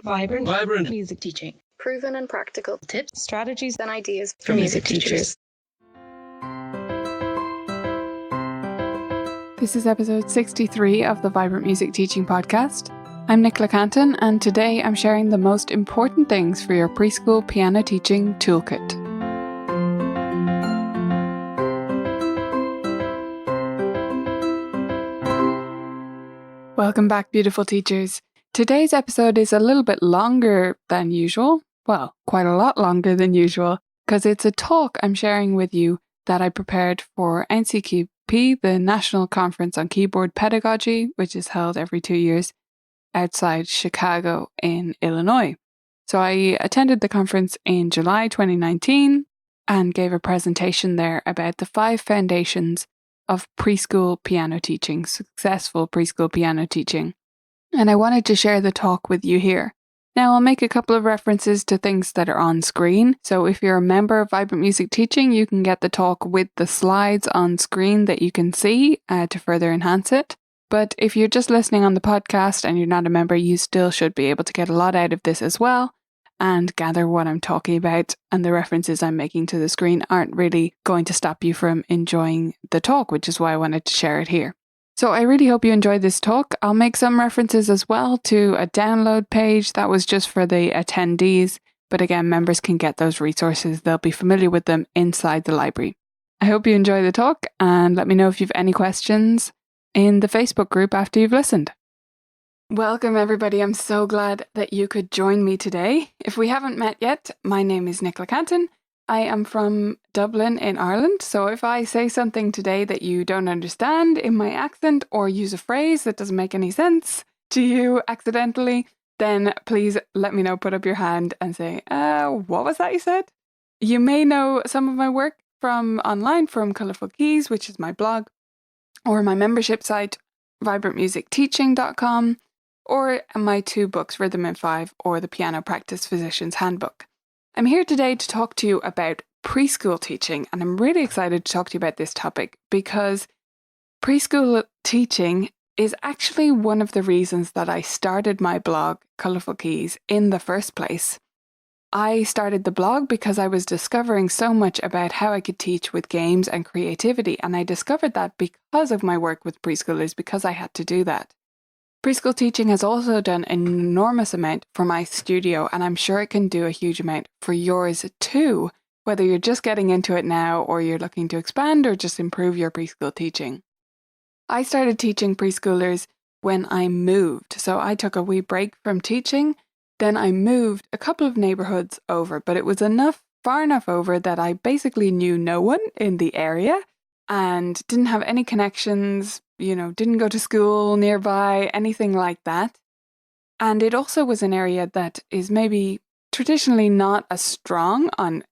Vibrant music teaching. Proven and practical Tips, strategies, and ideas for music teachers. This is episode 63 of the Vibrant Music Teaching Podcast. I'm Nicola Canton, and today I'm sharing the most important things for your preschool piano teaching toolkit. Welcome back, beautiful teachers. Today's episode is a little bit longer than usual. Well, quite a lot longer than usual, because it's a talk I'm sharing with you that I prepared for NCKP, the National Conference on Keyboard Pedagogy, which is held every 2 years outside Chicago in Illinois. So I attended the conference in July 2019 and gave a presentation there about the 5 foundations of preschool piano teaching, successful preschool piano teaching. And I wanted to share the talk with you here. Now, I'll make a couple of references to things that are on screen. So if you're a member of Vibrant Music Teaching, you can get the talk with the slides on screen that you can see to further enhance it. But if you're just listening on the podcast and you're not a member, you still should be able to get a lot out of this as well and gather what I'm talking about. And the references I'm making to the screen aren't really going to stop you from enjoying the talk, which is why I wanted to share it here. So I really hope you enjoyed this talk. I'll make some references as well to a download page that was just for the attendees. But again, members can get those resources. They'll be familiar with them inside the library. I hope you enjoy the talk and let me know if you've any questions in the Facebook group after you've listened. Welcome everybody. I'm so glad that you could join me today. If we haven't met yet, my name is Nicola Canton. I am from Dublin in Ireland, so if I say something today that you don't understand in my accent or use a phrase that doesn't make any sense to you accidentally, then please let me know, put up your hand and say, what was that you said? You may know some of my work from online, from Colourful Keys, which is my blog, or my membership site, vibrantmusicteaching.com, or my 2 books, Rhythm in 5 or the Piano Practice Physician's Handbook. I'm here today to talk to you about preschool teaching, and I'm really excited to talk to you about this topic because preschool teaching is actually one of the reasons that I started my blog, Colourful Keys, in the first place. I started the blog because I was discovering so much about how I could teach with games and creativity, and I discovered that because of my work with preschoolers, because I had to do that. Preschool teaching has also done an enormous amount for my studio, and I'm sure it can do a huge amount for yours too, whether you're just getting into it now or you're looking to expand or just improve your preschool teaching. I started teaching preschoolers when I moved, so I took a wee break from teaching, then I moved a couple of neighbourhoods over, but it was far enough over that I basically knew no one in the area and didn't have any connections, didn't go to school nearby, anything like that. And it also was an area that is maybe traditionally not as strong on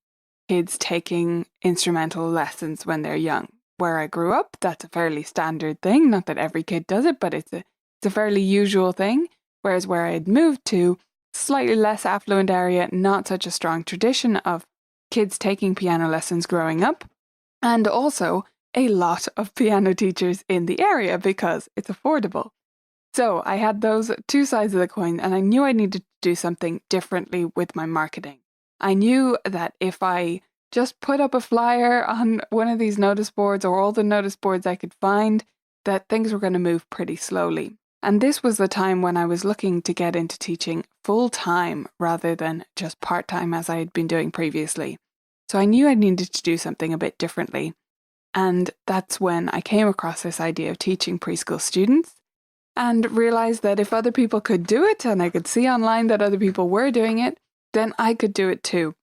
kids taking instrumental lessons when they're young. Where I grew up, that's a fairly standard thing. Not that every kid does it, but it's a fairly usual thing. Whereas where I had moved to, slightly less affluent area, not such a strong tradition of kids taking piano lessons growing up. And also a lot of piano teachers in the area because it's affordable. So I had those 2 sides of the coin, and I knew I needed to do something differently with my marketing. I knew that if I just put up a flyer on one of these notice boards or all the notice boards I could find, that things were going to move pretty slowly. And this was the time when I was looking to get into teaching full-time rather than just part-time as I had been doing previously. So I knew I needed to do something a bit differently. And that's when I came across this idea of teaching preschool students and realized that if other people could do it and I could see online that other people were doing it, then I could do it too.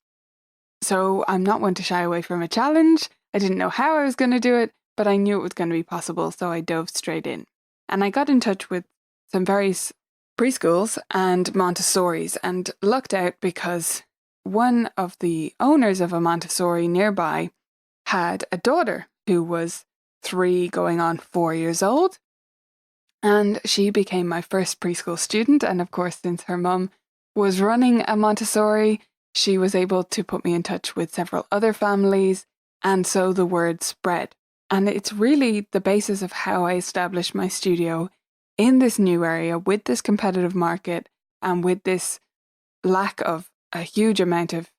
So I'm not one to shy away from a challenge. I didn't know how I was going to do it, but I knew it was going to be possible, so I dove straight in. And I got in touch with some various preschools and Montessoris and lucked out because one of the owners of a Montessori nearby had a daughter who was 3 going on 4 years old. And she became my first preschool student. And of course, since her mum was running a Montessori, she was able to put me in touch with several other families. And so the word spread. And it's really the basis of how I established my studio in this new area with this competitive market and with this lack of a huge amount of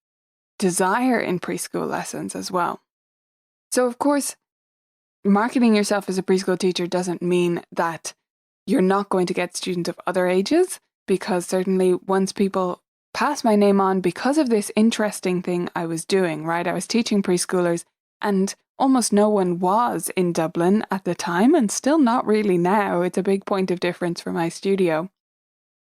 desire in preschool lessons as well. So, of course, marketing yourself as a preschool teacher doesn't mean that you're not going to get students of other ages, because certainly once people pass my name on because of this interesting thing I was doing, right? I was teaching preschoolers, and almost no one was in Dublin at the time, and still not really now. It's a big point of difference for my studio.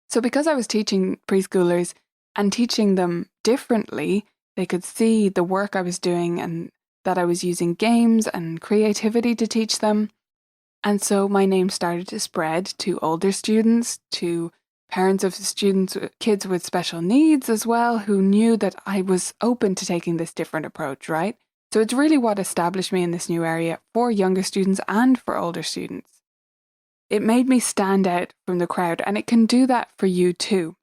So because I was teaching preschoolers and teaching them differently, they could see the work I was doing and that I was using games and creativity to teach them. And so my name started to spread to older students, to parents of students, kids with special needs as well, who knew that I was open to taking this different approach, right? So it's really what established me in this new area for younger students and for older students. It made me stand out from the crowd, and it can do that for you too.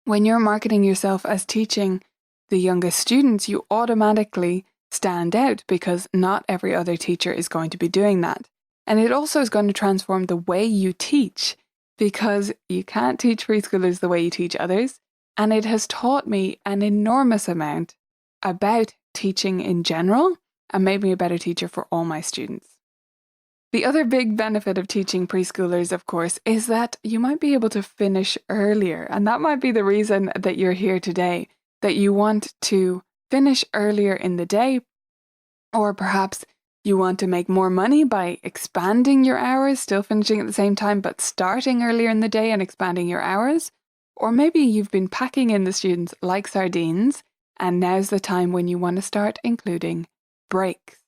When you're marketing yourself as teaching the youngest students, you automatically stand out because not every other teacher is going to be doing that. And it also is going to transform the way you teach, because you can't teach preschoolers the way you teach others. And it has taught me an enormous amount about teaching in general and made me a better teacher for all my students. The other big benefit of teaching preschoolers, of course, is that you might be able to finish earlier. And that might be the reason that you're here today, that you want to finish earlier in the day, or perhaps you want to make more money by expanding your hours, still finishing at the same time, but starting earlier in the day and expanding your hours. Or maybe you've been packing in the students like sardines, and now's the time when you want to start including breaks.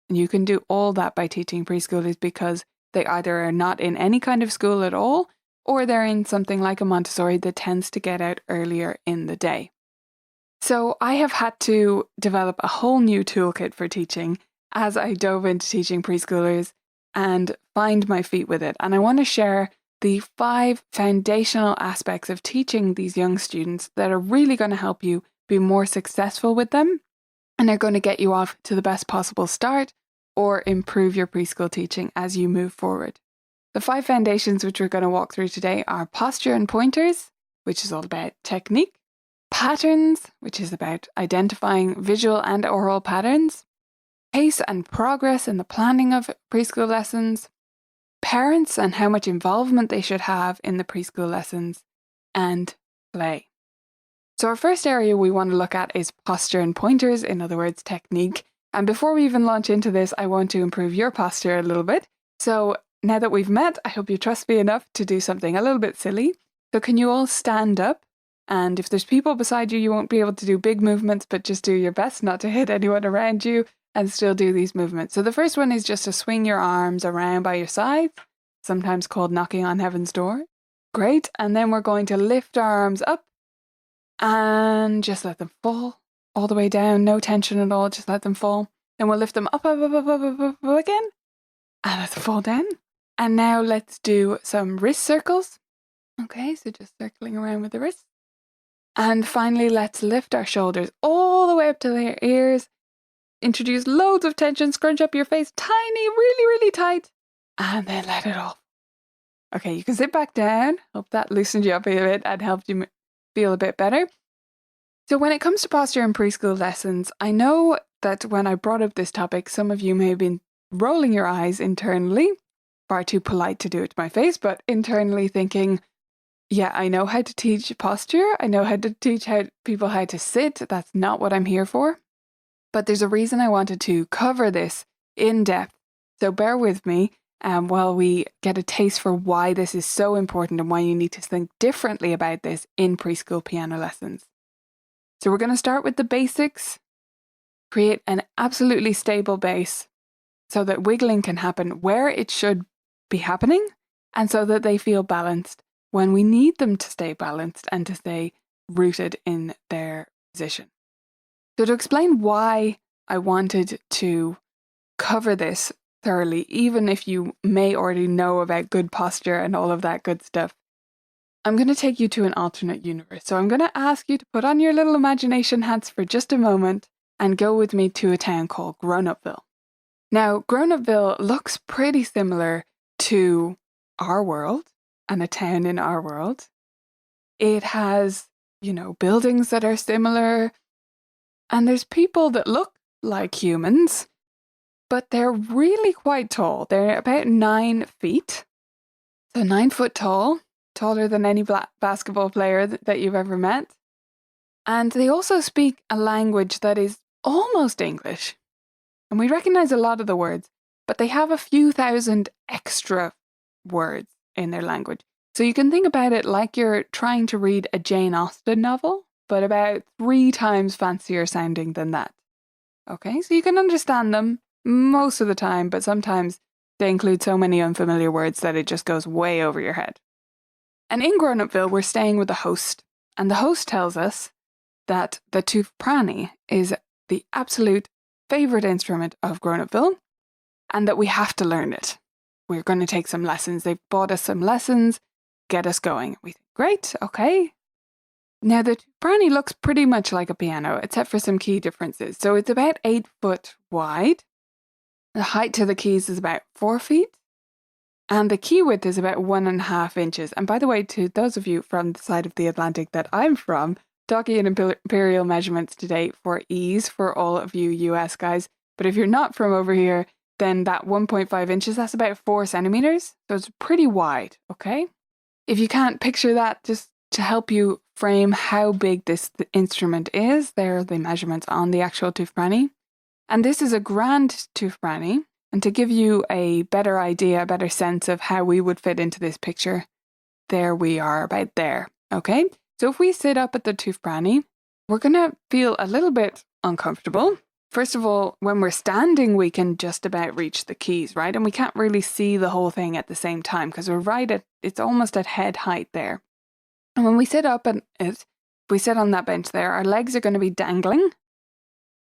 And you can do all that by teaching preschoolers, because they either are not in any kind of school at all, or they're in something like a Montessori that tends to get out earlier in the day. So I have had to develop a whole new toolkit for teaching as I dove into teaching preschoolers and find my feet with it. And I want to share the 5 foundational aspects of teaching these young students that are really going to help you be more successful with them, and are going to get you off to the best possible start or improve your preschool teaching as you move forward. The 5 foundations which we're going to walk through today are posture and pointers, which is all about technique; patterns, which is about identifying visual and oral patterns; pace and progress in the planning of preschool lessons; parents and how much involvement they should have in the preschool lessons; and play. So our first area we want to look at is posture and pointers, in other words, technique. And before we even launch into this, I want to improve your posture a little bit. So now that we've met, I hope you trust me enough to do something a little bit silly. So can you all stand up? And if there's people beside you, you won't be able to do big movements, but just do your best not to hit anyone around you and still do these movements. So the first one is just to swing your arms around by your sides, sometimes called knocking on heaven's door. Great. And then we're going to lift our arms up and just let them fall all the way down. No tension at all. Just let them fall. Then we'll lift them up again, and let them fall down. And now let's do some wrist circles. Okay, so just circling around with the wrists. And finally, let's lift our shoulders all the way up to their ears. Introduce loads of tension. Scrunch up your face tiny, really, really tight. And then let it off. Okay, you can sit back down. Hope that loosened you up a bit and helped you feel a bit better. So when it comes to posture in preschool lessons, I know that when I brought up this topic, some of you may have been rolling your eyes internally, far too polite to do it to my face, but internally thinking, yeah, I know how to teach posture. I know how to teach people how to sit. That's not what I'm here for. But there's a reason I wanted to cover this in depth. So bear with me while we get a taste for why this is so important and why you need to think differently about this in preschool piano lessons. So we're going to start with the basics, create an absolutely stable base so that wiggling can happen where it should be happening, and so that they feel balanced when we need them to stay balanced and to stay rooted in their position. So to explain why I wanted to cover this thoroughly, even if you may already know about good posture and all of that good stuff, I'm going to take you to an alternate universe. So I'm going to ask you to put on your little imagination hats for just a moment and go with me to a town called Grown-Upville. Now, Grown-Upville looks pretty similar to our world and a town in our world. It has, buildings that are similar. And there's people that look like humans, but they're really quite tall. They're about 9 feet. So 9 foot tall, taller than any basketball player that you've ever met. And they also speak a language that is almost English. And we recognize a lot of the words, but they have a few thousand extra words in their language. So you can think about it like you're trying to read a Jane Austen novel, but about 3 times fancier sounding than that. Okay, so you can understand them most of the time, but sometimes they include so many unfamiliar words that it just goes way over your head. And in Grown-Upville, we're staying with the host, and the host tells us that the tufprani is the absolute favourite instrument of Grown-Upville, and that we have to learn it. We're going to take some lessons. They've bought us some lessons, get us going. We think, great, okay. Now, the tufprani looks pretty much like a piano, except for some key differences. So it's about 8 foot wide. The height to the keys is about 4 feet. And the key width is about 1.5 inches. And by the way, to those of you from the side of the Atlantic that I'm from, talking in imperial measurements today for ease for all of you US guys. But if you're not from over here, then that 1.5 inches, that's about 4 centimeters. So it's pretty wide, okay? If you can't picture that, just to help you frame how big this instrument is, there are the measurements on the actual tufprani. And this is a grand tufprani. And to give you a better idea, a better sense of how we would fit into this picture, there we are about there, okay? So if we sit up at the tufprani, we're going to feel a little bit uncomfortable. First of all, when we're standing, we can just about reach the keys, right? And we can't really see the whole thing at the same time because we're it's almost at head height there. And when we sit up at it, if we sit on that bench there, our legs are going to be dangling.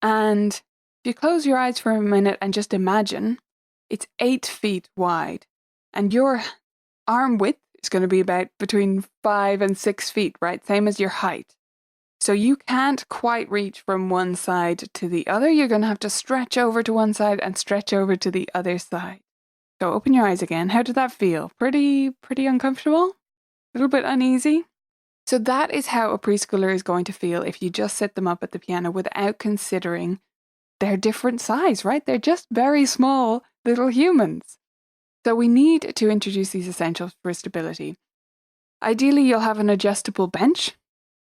And if you close your eyes for a minute and just imagine, it's 8 feet wide. And your arm width is going to be about between 5 and 6 feet, right? Same as your height. So you can't quite reach from one side to the other. You're going to have to stretch over to one side and stretch over to the other side. So open your eyes again. How did that feel? Pretty uncomfortable? A little bit uneasy? So that is how a preschooler is going to feel if you just sit them up at the piano without considering their different size, right? They're just very small little humans. So we need to introduce these essentials for stability. Ideally, you'll have an adjustable bench,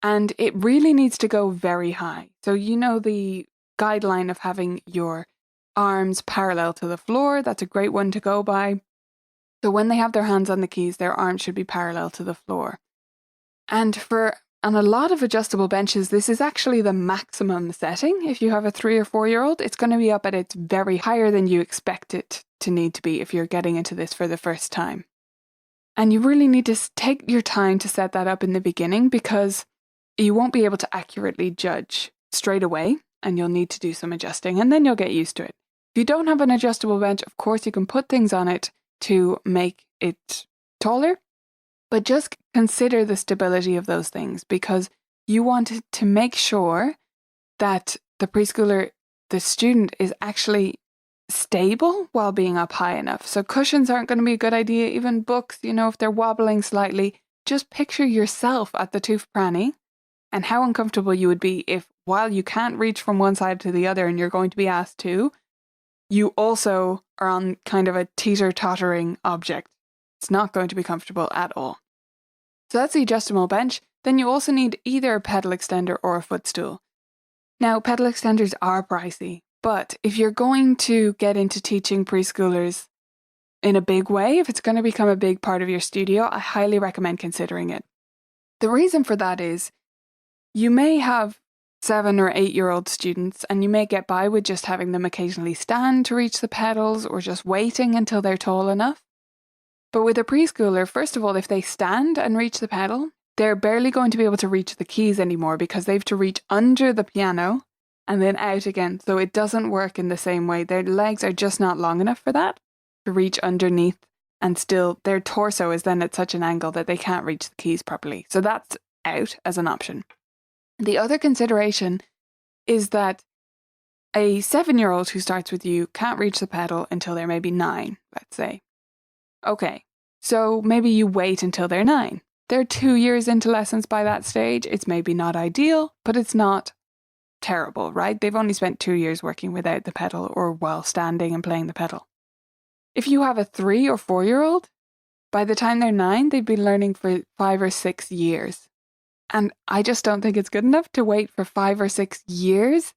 and it really needs to go very high. So you know the guideline of having your arms parallel to the floor. That's a great one to go by. So when they have their hands on the keys, their arms should be parallel to the floor. And on a lot of adjustable benches, this is actually the maximum setting. If you have a 3 or 4-year-old, it's going to be up at its very higher than you expect it to need to be if you're getting into this for the first time. And you really need to take your time to set that up in the beginning because you won't be able to accurately judge straight away and you'll need to do some adjusting and then you'll get used to it. If you don't have an adjustable bench, of course you can put things on it to make it taller. But just consider the stability of those things because you want to make sure that the preschooler, the student, is actually stable while being up high enough. So cushions aren't going to be a good idea. Even books, if they're wobbling slightly, just picture yourself at the tufprani and how uncomfortable you would be if, while you can't reach from one side to the other and you're going to be asked to, you also are on kind of a teeter-tottering object. It's not going to be comfortable at all. So that's the adjustable bench. Then you also need either a pedal extender or a footstool. Now, pedal extenders are pricey, but if you're going to get into teaching preschoolers in a big way, if it's going to become a big part of your studio, I highly recommend considering it. The reason for that is you may have 7 or 8-year-old students and you may get by with just having them occasionally stand to reach the pedals or just waiting until they're tall enough. But with a preschooler, first of all, if they stand and reach the pedal, they're barely going to be able to reach the keys anymore because they have to reach under the piano and then out again. So it doesn't work in the same way. Their legs are just not long enough for that to reach underneath, and still their torso is then at such an angle that they can't reach the keys properly. So that's out as an option. The other consideration is that a 7-year-old who starts with you can't reach the pedal until they're maybe 9, let's say. Okay, so maybe you wait until they're 9. They're 2 years into lessons by that stage. It's maybe not ideal, but it's not terrible, right? They've only spent 2 years working without the pedal or while standing and playing the pedal. If you have a 3 or 4-year-old, by the time they're 9, they've been learning for 5 or 6 years. And I just don't think it's good enough to wait for 5 or 6 years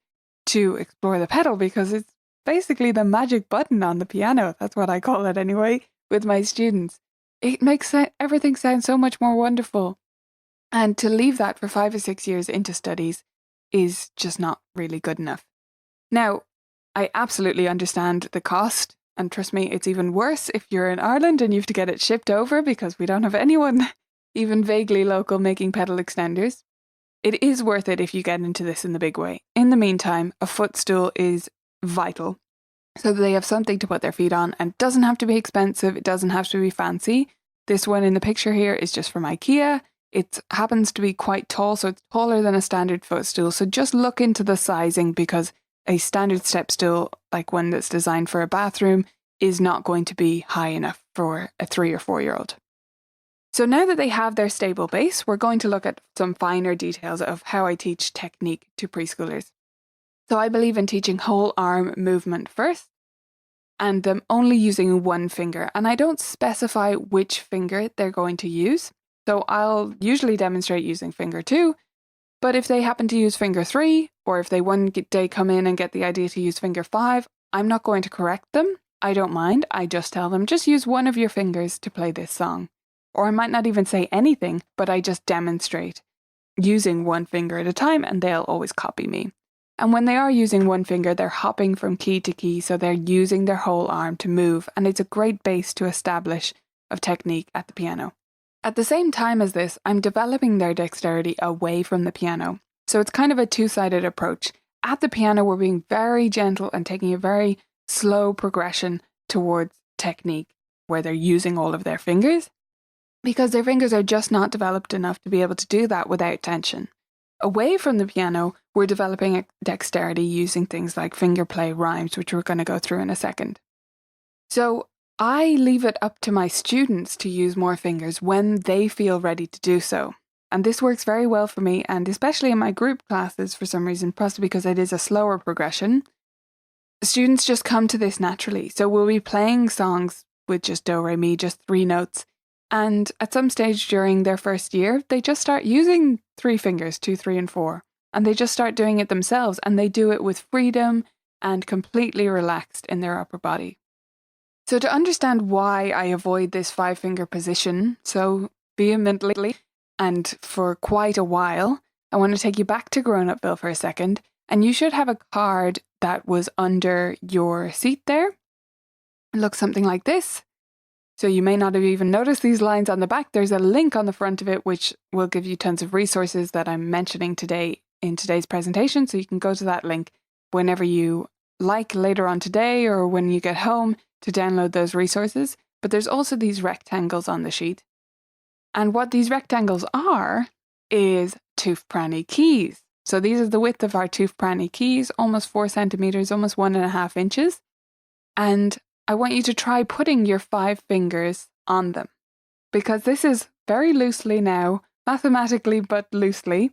to explore the pedal, because it's basically the magic button on the piano. That's what I call it anyway, with my students. It makes everything sound so much more wonderful. And to leave that for 5 or 6 years into studies is just not really good enough. Now, I absolutely understand the cost. And trust me, it's even worse if you're in Ireland and you have to get it shipped over, because we don't have anyone even vaguely local making pedal extenders. It is worth it if you get into this in the big way. In the meantime, a footstool is vital, so that they have something to put their feet on, and it doesn't have to be expensive, it doesn't have to be fancy. This one in the picture here is just from IKEA. It happens to be quite tall, so it's taller than a standard footstool. So just look into the sizing, because a standard step stool, like one that's designed for a bathroom, is not going to be high enough for a 3 or 4-year-old. So now that they have their stable base, we're going to look at some finer details of how I teach technique to preschoolers. So I believe in teaching whole arm movement first, and them only using one finger. And I don't specify which finger they're going to use. So I'll usually demonstrate using finger 2, but if they happen to use finger 3, or if they one day come in and get the idea to use finger 5, I'm not going to correct them. I don't mind. I just tell them, just use one of your fingers to play this song. Or I might not even say anything, but I just demonstrate using one finger at a time, and they'll always copy me. And when they are using one finger, they're hopping from key to key, so they're using their whole arm to move, and it's a great base to establish of technique at the piano. At the same time as this, I'm developing their dexterity away from the piano. So it's kind of a two-sided approach. At the piano, we're being very gentle and taking a very slow progression towards technique, where they're using all of their fingers, because their fingers are just not developed enough to be able to do that without tension. Away from the piano, we're developing a dexterity using things like finger play rhymes, which we're going to go through in a second. So I leave it up to my students to use more fingers when they feel ready to do so. And this works very well for me, and especially in my group classes for some reason, possibly because it is a slower progression. Students just come to this naturally. So we'll be playing songs with just do, re, mi, just 3 notes. And at some stage during their first year, they just start using 3 fingers, 2, 3, and 4. And they just start doing it themselves, and they do it with freedom and completely relaxed in their upper body. So to understand why I avoid this 5-finger position so vehemently and for quite a while, I want to take you back to Grown-Upville for a second, and you should have a card that was under your seat there. It looks something like this. So you may not have even noticed these lines on the back. There's a link on the front of it which will give you tons of resources that I'm mentioning today in today's presentation, so you can go to that link whenever you like later on today or when you get home to download those resources. But there's also these rectangles on the sheet. And what these rectangles are is tooth pranny keys. So these are the width of our tooth pranny keys, almost 4 centimeters, almost 1.5 inches. And I want you to try putting your 5 fingers on them, because this is very loosely now, mathematically but loosely.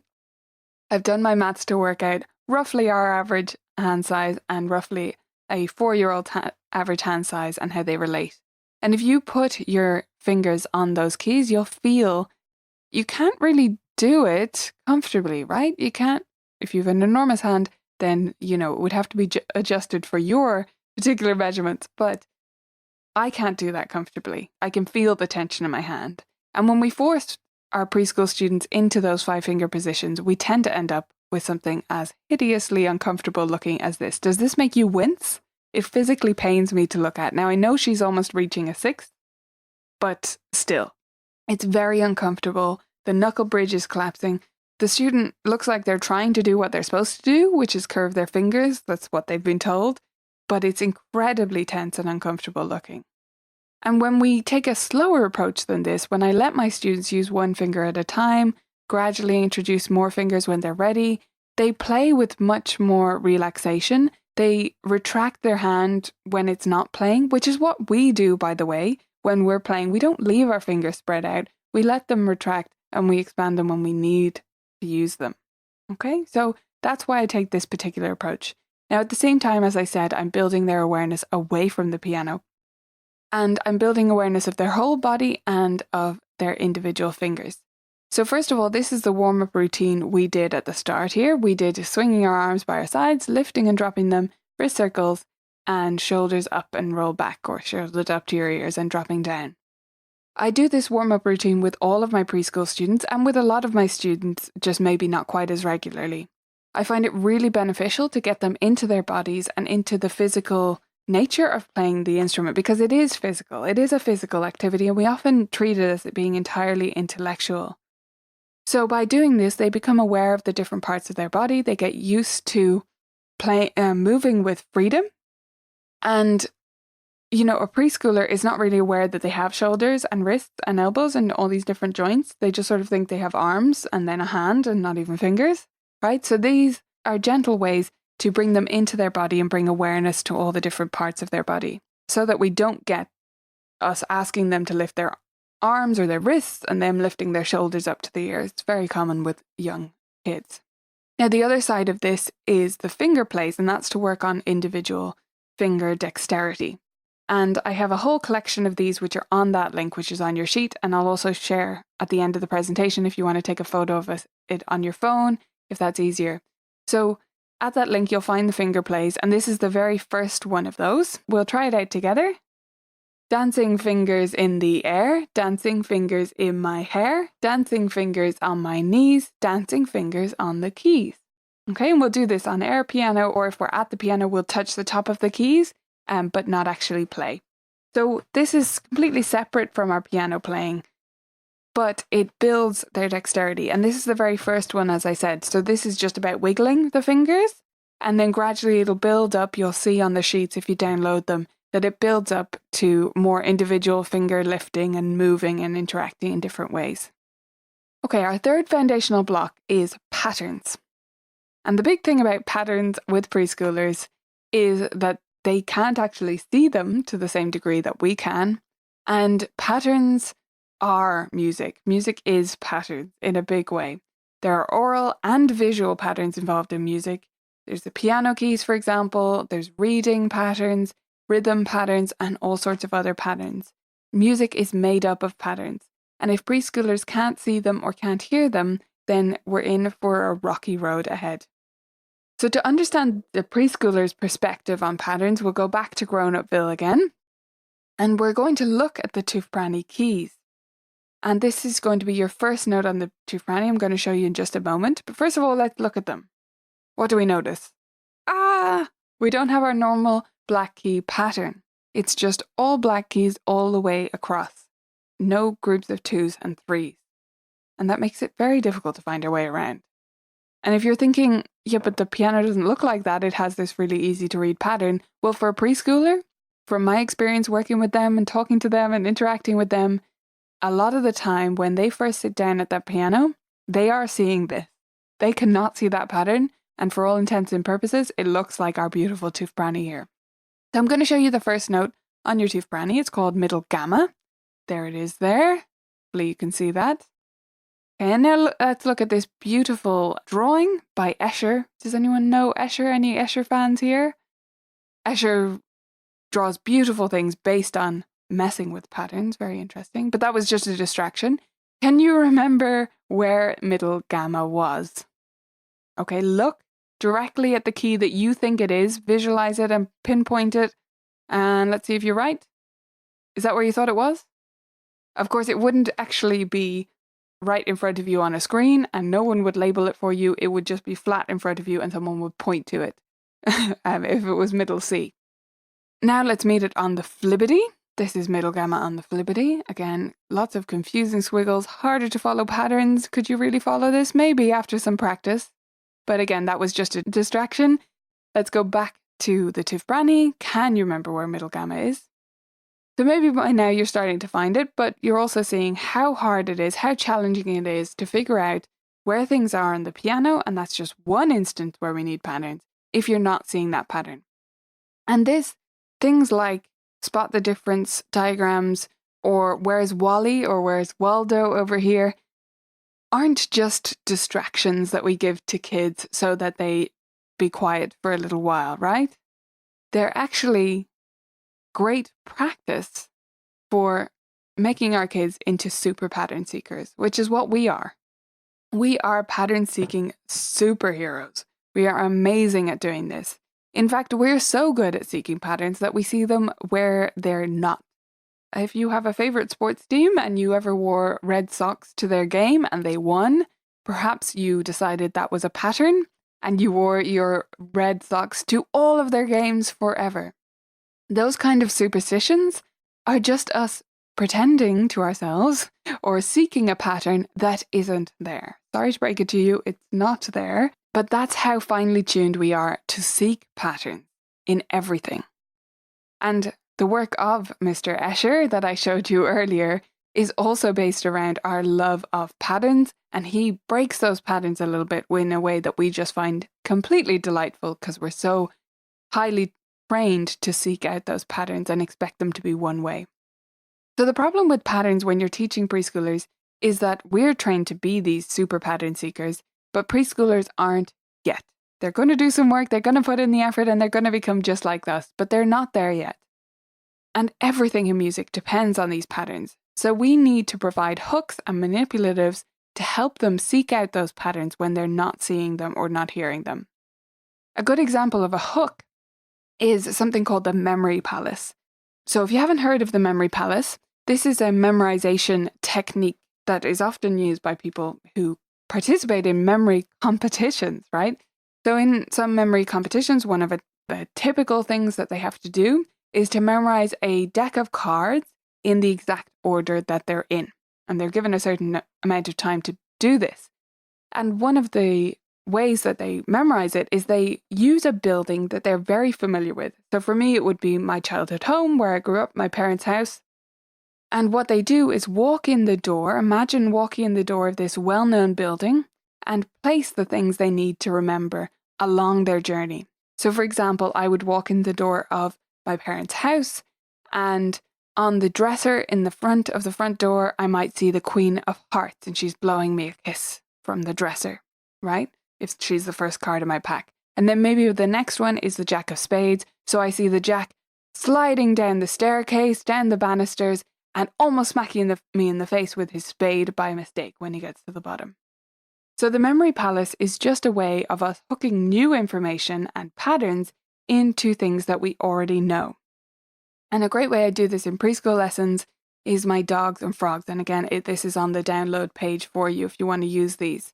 I've done my maths to work out roughly our average hand size and roughly a 4-year-old average hand size and how they relate. And if you put your fingers on those keys, you'll feel you can't really do it comfortably, right? You can't. If you have an enormous hand, then, it would have to be adjusted for your particular measurements, but I can't do that comfortably. I can feel the tension in my hand. And when we force our preschool students into those 5-finger positions, we tend to end up with something as hideously uncomfortable looking as this. Does this make you wince? It physically pains me to look at. Now, I know she's almost reaching a 6th, but still, it's very uncomfortable. The knuckle bridge is collapsing. The student looks like they're trying to do what they're supposed to do, which is curve their fingers. That's what they've been told. But it's incredibly tense and uncomfortable looking. And when we take a slower approach than this, when I let my students use 1 finger at a time, gradually introduce more fingers when they're ready, they play with much more relaxation. They retract their hand when it's not playing, which is what we do, by the way, when we're playing. We don't leave our fingers spread out. we let them retract and we expand them when we need to use them. Okay, so that's why I take this particular approach. Now, at the same time, as I said, I'm building their awareness away from the piano. And I'm building awareness of their whole body and of their individual fingers. So first of all, this is the warm-up routine we did at the start here. We did swinging our arms by our sides, lifting and dropping them for circles, and shoulders up and roll back, or shoulders up to your ears and dropping down. I do this warm-up routine with all of my preschool students and with a lot of my students, just maybe not quite as regularly. I find it really beneficial to get them into their bodies and into the physical nature of playing the instrument, because it is physical. It is a physical activity, and we often treat it as it being entirely intellectual. So by doing this, they become aware of the different parts of their body. They get used to moving with freedom. And, a preschooler is not really aware that they have shoulders and wrists and elbows and all these different joints. They just sort of think they have arms and then a hand and not even fingers, right? So these are gentle ways to bring them into their body and bring awareness to all the different parts of their body, so that we don't get us asking them to lift their arms or their wrists and them lifting their shoulders up to the ears. It's very common with young kids. Now, the other side of this is the finger plays, and that's to work on individual finger dexterity. And I have a whole collection of these which are on that link, which is on your sheet, and I'll also share at the end of the presentation if you want to take a photo of it on your phone, if that's easier. So at that link, you'll find the finger plays, and this is the very first one of those. We'll try it out together. Dancing fingers in the air, dancing fingers in my hair, dancing fingers on my knees, dancing fingers on the keys. Okay, and we'll do this on air piano, or if we're at the piano, we'll touch the top of the keys, but not actually play. So this is completely separate from our piano playing, but it builds their dexterity. And this is the very first one, as I said. So this is just about wiggling the fingers, and then gradually it'll build up. You'll see on the sheets if you download them that it builds up to more individual finger lifting and moving and interacting in different ways. Okay, our third foundational block is patterns. And the big thing about patterns with preschoolers is that they can't actually see them to the same degree that we can. And patterns are music. Music is patterns in a big way. There are oral and visual patterns involved in music. There's the piano keys, for example. There's reading patterns, rhythm patterns, and all sorts of other patterns. Music is made up of patterns. And if preschoolers can't see them or can't hear them, then we're in for a rocky road ahead. So to understand the preschooler's perspective on patterns, we'll go back to Grown-Upville again. And we're going to look at the Tufbrani keys. And this is going to be your first note on the Tufbrani. I'm going to show you in just a moment. But first of all, let's look at them. What do we notice? We don't have our normal black key pattern. It's just all black keys all the way across. No groups of 2s and 3s. And that makes it very difficult to find our way around. And if you're thinking, yeah, but the piano doesn't look like that, it has this really easy to read pattern. Well, for a preschooler, from my experience working with them and talking to them and interacting with them, a lot of the time when they first sit down at that piano, they are seeing this. They cannot see that pattern. And for all intents and purposes, it looks like our beautiful Tufbrani here. So I'm going to show you the first note on your Tufbrani. It's called middle gamma. There it is there. Hopefully you can see that. Okay, and now let's look at this beautiful drawing by Escher. Does anyone know Escher? Any Escher fans here? Escher draws beautiful things based on messing with patterns. Very interesting. But that was just a distraction. Can you remember where middle gamma was? Okay, look directly at the key that you think it is. Visualize it and pinpoint it. And let's see if you're right. Is that where you thought it was? Of course, it wouldn't actually be right in front of you on a screen, and no one would label it for you. It would just be flat in front of you and someone would point to it if it was middle C. Now let's meet it on the flibbity. This is middle gamma on the flibbity. Again, lots of confusing squiggles, harder to follow patterns. Could you really follow this? Maybe after some practice. But again, that was just a distraction. Let's go back to the Tufbrani. Can you remember where middle gamma is? So maybe by now you're starting to find it, but you're also seeing how hard it is, how challenging it is to figure out where things are on the piano, and that's just one instance where we need patterns, if you're not seeing that pattern. And things like spot the difference diagrams or where's Wally or where's Waldo over here aren't just distractions that we give to kids so that they be quiet for a little while, right? They're actually great practice for making our kids into super pattern seekers, which is what we are. We are pattern seeking superheroes. We are amazing at doing this. In fact, we're so good at seeking patterns that we see them where they're not. If you have a favorite sports team and you ever wore red socks to their game and they won, perhaps you decided that was a pattern and you wore your red socks to all of their games forever. Those kind of superstitions are just us pretending to ourselves or seeking a pattern that isn't there. Sorry to break it to you, it's not there, but that's how finely tuned we are to seek patterns in everything. And the work of Mr. Escher that I showed you earlier is also based around our love of patterns, and he breaks those patterns a little bit in a way that we just find completely delightful because we're so highly trained to seek out those patterns and expect them to be one way. So the problem with patterns when you're teaching preschoolers is that we're trained to be these super pattern seekers, but preschoolers aren't yet. They're going to do some work, they're going to put in the effort, and they're going to become just like us, but they're not there yet. And everything in music depends on these patterns. So we need to provide hooks and manipulatives to help them seek out those patterns when they're not seeing them or not hearing them. A good example of a hook is something called the memory palace. So if you haven't heard of the memory palace, this is a memorization technique that is often used by people who participate in memory competitions, right? So in some memory competitions, one of the typical things that they have to do is to memorize a deck of cards in the exact order that they're in. And they're given a certain amount of time to do this. And one of the ways that they memorize it is they use a building that they're very familiar with. So for me, it would be my childhood home where I grew up, my parents' house. And what they do is walk in the door, imagine walking in the door of this well-known building and place the things they need to remember along their journey. So for example, I would walk in the door of my parents' house, and on the dresser in the front of the front door, I might see the Queen of Hearts and she's blowing me a kiss from the dresser, right? If she's the first card in my pack. And then maybe the next one is the Jack of Spades. So I see the Jack sliding down the staircase, down the banisters, and almost smacking me in the face with his spade by mistake when he gets to the bottom. So the memory palace is just a way of us hooking new information and patterns into things that we already know. And a great way I do this in preschool lessons is my dogs and frogs. And again, this is on the download page for you if you want to use these.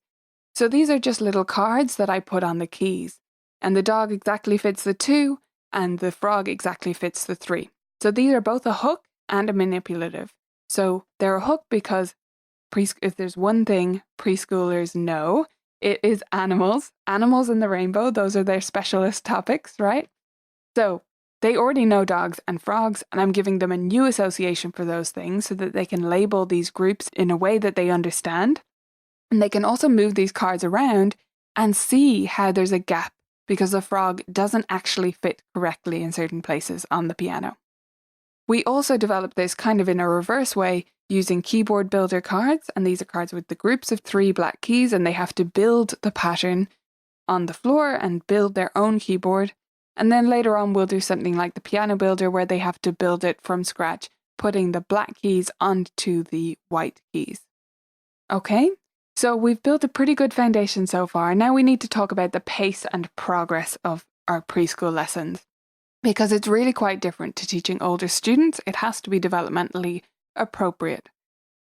So these are just little cards that I put on the keys. And the dog exactly fits the 2 and the frog exactly fits the 3. So these are both a hook and a manipulative. So they're a hook because if there's one thing preschoolers know, it is animals. Animals in the rainbow, those are their specialist topics, right? So they already know dogs and frogs, and I'm giving them a new association for those things so that they can label these groups in a way that they understand. And they can also move these cards around and see how there's a gap because the frog doesn't actually fit correctly in certain places on the piano. We also developed this kind of in a reverse way using keyboard builder cards, and these are cards with the groups of 3 black keys, and they have to build the pattern on the floor and build their own keyboard. And then later on we'll do something like the piano builder where they have to build it from scratch, putting the black keys onto the white keys. Okay, so we've built a pretty good foundation so far. Now we need to talk about the pace and progress of our preschool lessons, because it's really quite different to teaching older students. It has to be developmentally appropriate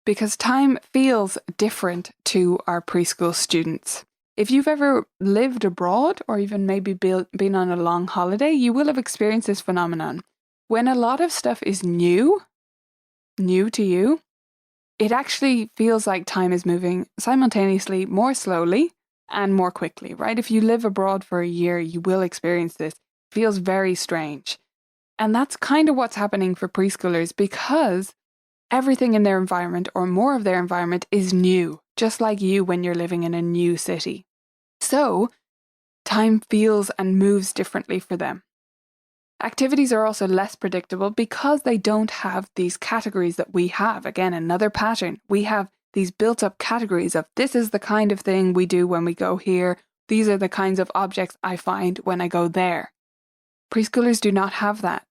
because time feels different to our preschool students. If you've ever lived abroad or even maybe been on a long holiday, you will have experienced this phenomenon. When a lot of stuff is new to you, it actually feels like time is moving simultaneously more slowly and more quickly, right? If you live abroad for a year, you will experience this. It feels very strange. And that's kind of what's happening for preschoolers because everything in their environment or more of their environment is new, just like you when you're living in a new city. So time feels and moves differently for them. Activities are also less predictable because they don't have these categories that we have. Again, another pattern. We have these built up categories of this is the kind of thing we do when we go here. These are the kinds of objects I find when I go there. Preschoolers do not have that.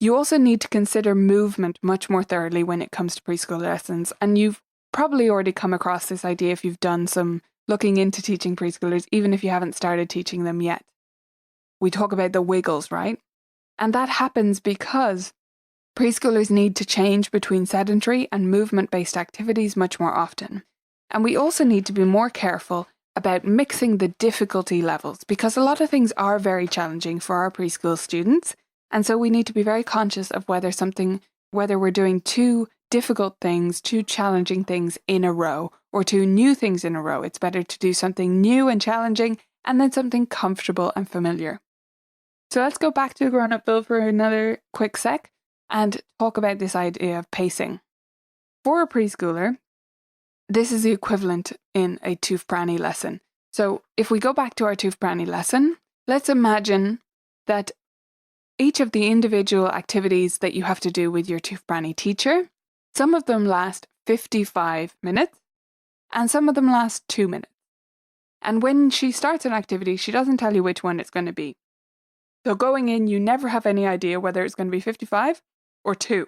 You also need to consider movement much more thoroughly when it comes to preschool lessons. And you've probably already come across this idea if you've done some looking into teaching preschoolers, even if you haven't started teaching them yet. We talk about the wiggles, right? And that happens because preschoolers need to change between sedentary and movement-based activities much more often. And we also need to be more careful about mixing the difficulty levels because a lot of things are very challenging for our preschool students. And so we need to be very conscious of whether we're doing two difficult things, two challenging things in a row, or two new things in a row. It's better to do something new and challenging and then something comfortable and familiar. So let's go back to Grown Up Bill for another quick sec and talk about this idea of pacing. For a preschooler, this is the equivalent in a Tooth Pranny lesson. So if we go back to our Tooth Pranny lesson, let's imagine that each of the individual activities that you have to do with your Tooth Pranny teacher, some of them last 55 minutes and some of them last 2 minutes. And when she starts an activity, she doesn't tell you which one it's going to be. So going in, you never have any idea whether it's going to be 55 or 2.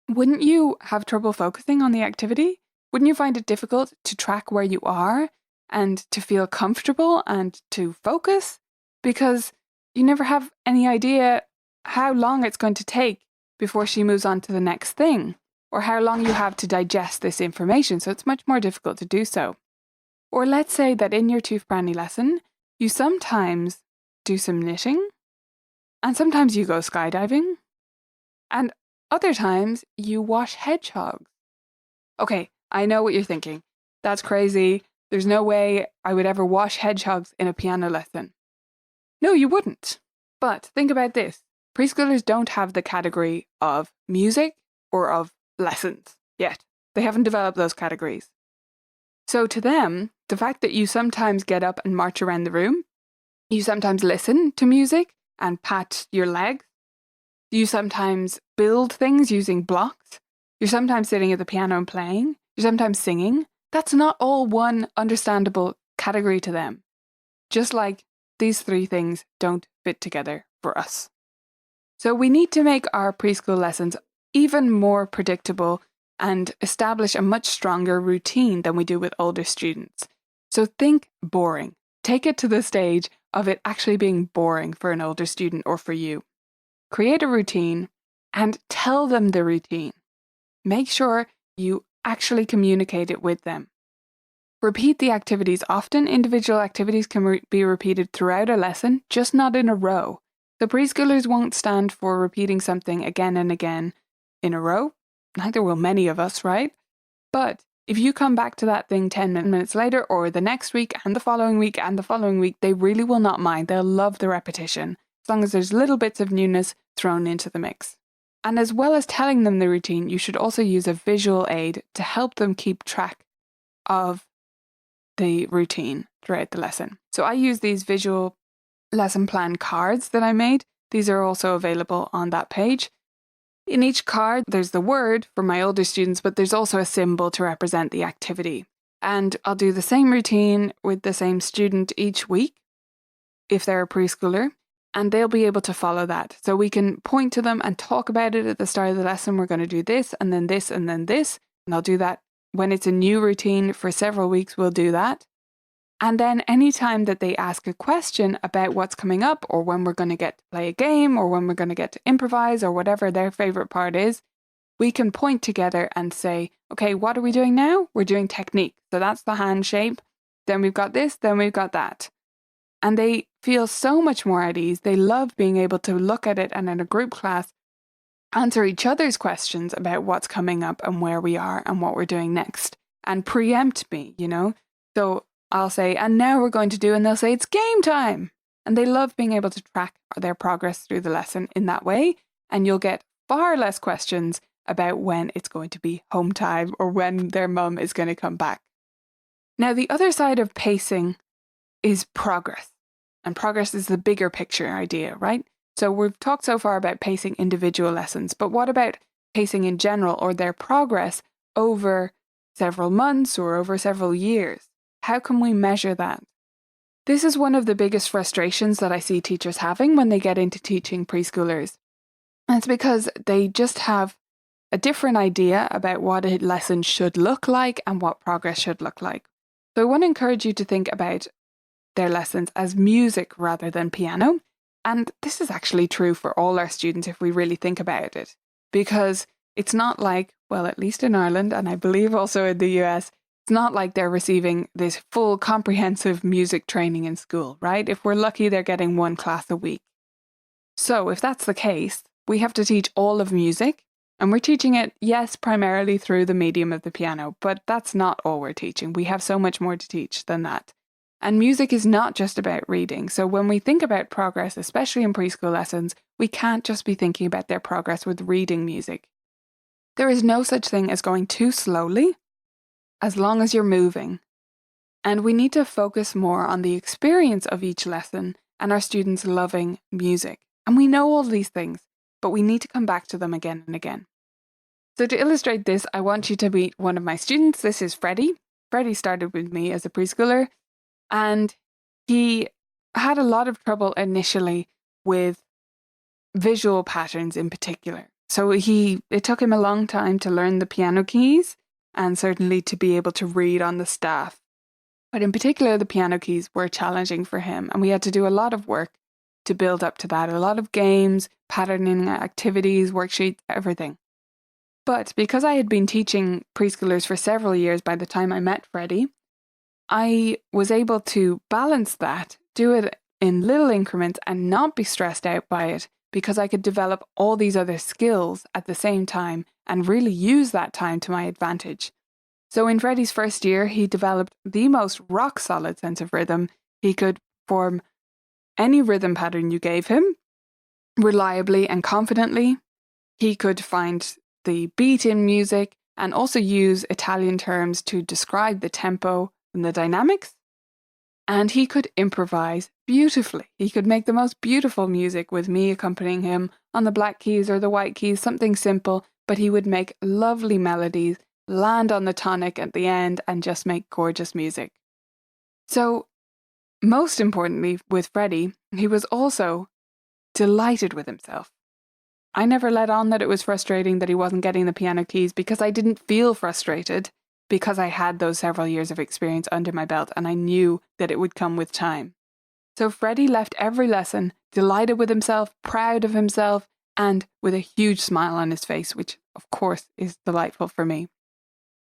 Wouldn't you have trouble focusing on the activity? Wouldn't you find it difficult to track where you are and to feel comfortable and to focus? Because you never have any idea how long it's going to take before she moves on to the next thing, or how long you have to digest this information. So it's much more difficult to do so. Or let's say that in your Tooth Pranny lesson, you sometimes do some knitting, and sometimes you go skydiving, and other times you wash hedgehogs. Okay, I know what you're thinking. That's crazy. There's no way I would ever wash hedgehogs in a piano lesson. No, you wouldn't. But think about this. Preschoolers don't have the category of music or of lessons yet. They haven't developed those categories. So to them, the fact that you sometimes get up and march around the room, you sometimes listen to music and pat your legs, you sometimes build things using blocks, you're sometimes sitting at the piano and playing, you're sometimes singing, that's not all one understandable category to them. Just like these three things don't fit together for us. So we need to make our preschool lessons even more predictable and establish a much stronger routine than we do with older students. So think boring. Take it to the stage of it actually being boring for an older student or for you. Create a routine and tell them the routine. Make sure you actually communicate it with them. Repeat the activities often. Individual activities can be repeated throughout a lesson, just not in a row. The preschoolers won't stand for repeating something again and again in a row. Neither will many of us, right? But if you come back to that thing 10 minutes later or the next week and the following week and the following week, they really will not mind. They'll love the repetition, as long as there's little bits of newness thrown into the mix. And as well as telling them the routine, you should also use a visual aid to help them keep track of the routine throughout the lesson. So I use these visual lesson plan cards that I made. These are also available on that page. In each card, there's the word for my older students, but there's also a symbol to represent the activity. And I'll do the same routine with the same student each week, if they're a preschooler, and they'll be able to follow that. So we can point to them and talk about it at the start of the lesson. We're going to do this, and then this, and then this. And I'll do that when it's a new routine for several weeks, we'll do that. And then anytime that they ask a question about what's coming up or when we're going to get to play a game or when we're going to get to improvise or whatever their favorite part is, we can point together and say, okay, what are we doing now? We're doing technique. So that's the hand shape. Then we've got this, then we've got that. And they feel so much more at ease. They love being able to look at it and in a group class, answer each other's questions about what's coming up and where we are and what we're doing next and preempt me, So I'll say, and now we're going to do, and they'll say, it's game time. And they love being able to track their progress through the lesson in that way. And you'll get far less questions about when it's going to be home time or when their mum is going to come back. Now, the other side of pacing is progress. And progress is the bigger picture idea, right? So we've talked so far about pacing individual lessons, but what about pacing in general, or their progress over several months or over several years? How can we measure that? This is one of the biggest frustrations that I see teachers having when they get into teaching preschoolers. And it's because they just have a different idea about what a lesson should look like and what progress should look like. So I want to encourage you to think about their lessons as music rather than piano. And this is actually true for all our students if we really think about it. Because it's not like, well, at least in Ireland, and I believe also in the US, it's not like they're receiving this full comprehensive music training in school, right? If we're lucky, they're getting one class a week. So if that's the case, we have to teach all of music, and we're teaching it, yes, primarily through the medium of the piano, but that's not all we're teaching. We have so much more to teach than that. And music is not just about reading. So when we think about progress, especially in preschool lessons, we can't just be thinking about their progress with reading music. There is no such thing as going too slowly, as long as you're moving. And we need to focus more on the experience of each lesson and our students loving music. And we know all these things, but we need to come back to them again and again. So to illustrate this, I want you to meet one of my students. This is Freddie. Freddie started with me as a preschooler, and he had a lot of trouble initially with visual patterns in particular. So it took him a long time to learn the piano keys, and certainly to be able to read on the staff. But in particular, the piano keys were challenging for him, and we had to do a lot of work to build up to that. A lot of games, patterning activities, worksheets, everything. But because I had been teaching preschoolers for several years by the time I met Freddie, I was able to balance that, do it in little increments and not be stressed out by it, because I could develop all these other skills at the same time and really use that time to my advantage. So in Freddie's first year, he developed the most rock-solid sense of rhythm. He could form any rhythm pattern you gave him reliably and confidently. He could find the beat in music and also use Italian terms to describe the tempo and the dynamics. And he could improvise beautifully. He could make the most beautiful music with me accompanying him on the black keys or the white keys, something simple, but he would make lovely melodies, land on the tonic at the end, and just make gorgeous music. So, most importantly with Freddie, he was also delighted with himself. I never let on that it was frustrating that he wasn't getting the piano keys, because I didn't feel frustrated, because I had those several years of experience under my belt and I knew that it would come with time. So Freddie left every lesson delighted with himself, proud of himself, and with a huge smile on his face, which of course is delightful for me.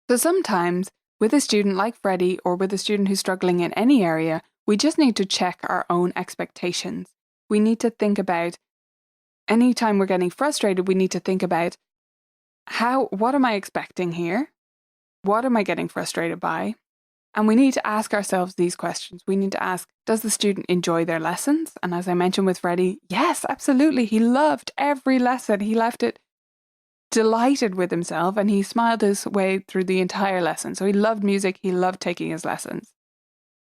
So sometimes with a student like Freddie, or with a student who's struggling in any area, we just need to check our own expectations. We need to think about, anytime we're getting frustrated, we need to think about what am I expecting here? What am I getting frustrated by? And we need to ask ourselves these questions. We need to ask, does the student enjoy their lessons? And as I mentioned with Freddie, yes, absolutely. He loved every lesson. He left it delighted with himself, and he smiled his way through the entire lesson. So he loved music. He loved taking his lessons.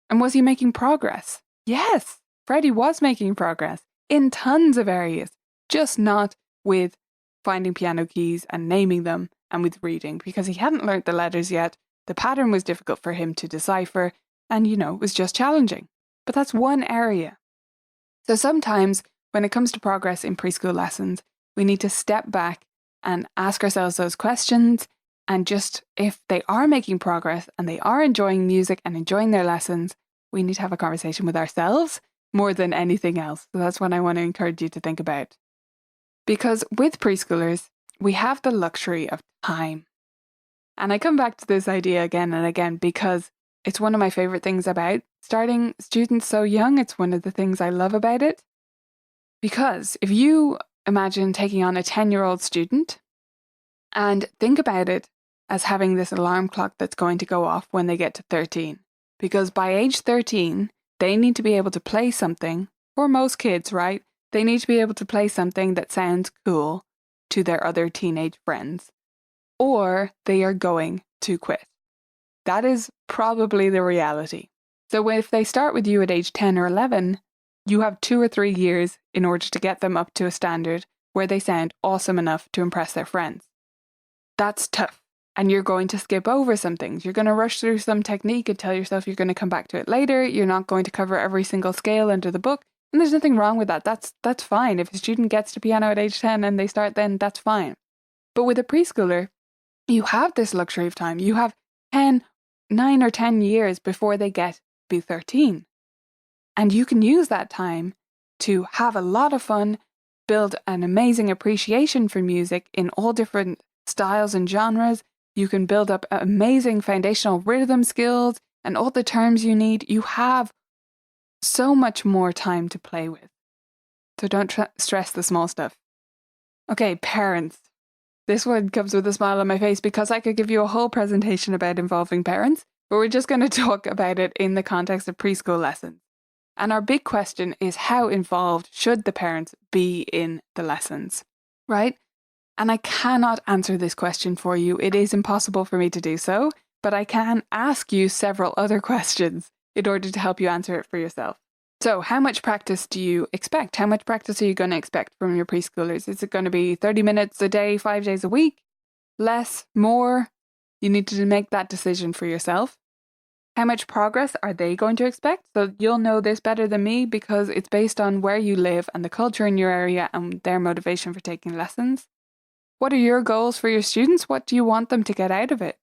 And was he making progress? Yes, Freddie was making progress in tons of areas, just not with finding piano keys and naming them, and with reading, because he hadn't learnt the letters yet. The pattern was difficult for him to decipher, and it was just challenging. But that's one area. So sometimes when it comes to progress in preschool lessons, we need to step back and ask ourselves those questions, and just, if they are making progress and they are enjoying music and enjoying their lessons, we need to have a conversation with ourselves more than anything else. So that's what I want to encourage you to think about. Because with preschoolers, we have the luxury of time. And I come back to this idea again and again because it's one of my favorite things about starting students so young. It's one of the things I love about it. Because if you imagine taking on a 10-year-old student and think about it as having this alarm clock that's going to go off when they get to 13. Because by age 13, they need to be able to play something, for most kids, right? They need to be able to play something that sounds cool to their other teenage friends, or they are going to quit. That is probably the reality. So if they start with you at age 10 or 11, you have 2 or 3 years in order to get them up to a standard where they sound awesome enough to impress their friends. That's tough. And you're going to skip over some things. You're going to rush through some technique and tell yourself you're going to come back to it later. You're not going to cover every single scale under the book. And there's nothing wrong with that. That's fine. If a student gets to piano at age 10 and they start then, that's fine. But with a preschooler, you have this luxury of time. You have 9 or 10 years before they get to be 13. And you can use that time to have a lot of fun, build an amazing appreciation for music in all different styles and genres. You can build up amazing foundational rhythm skills and all the terms you need. You have so much more time to play with. So don't stress the small stuff. Okay, parents. This one comes with a smile on my face because I could give you a whole presentation about involving parents, but we're just going to talk about it in the context of preschool lessons. And our big question is, how involved should the parents be in the lessons, right? And I cannot answer this question for you. It is impossible for me to do so, but I can ask you several other questions in order to help you answer it for yourself. So how much practice do you expect? How much practice are you going to expect from your preschoolers? Is it going to be 30 minutes a day, 5 days a week? Less? More? You need to make that decision for yourself. How much progress are they going to expect? So you'll know this better than me because it's based on where you live and the culture in your area and their motivation for taking lessons. What are your goals for your students? What do you want them to get out of it?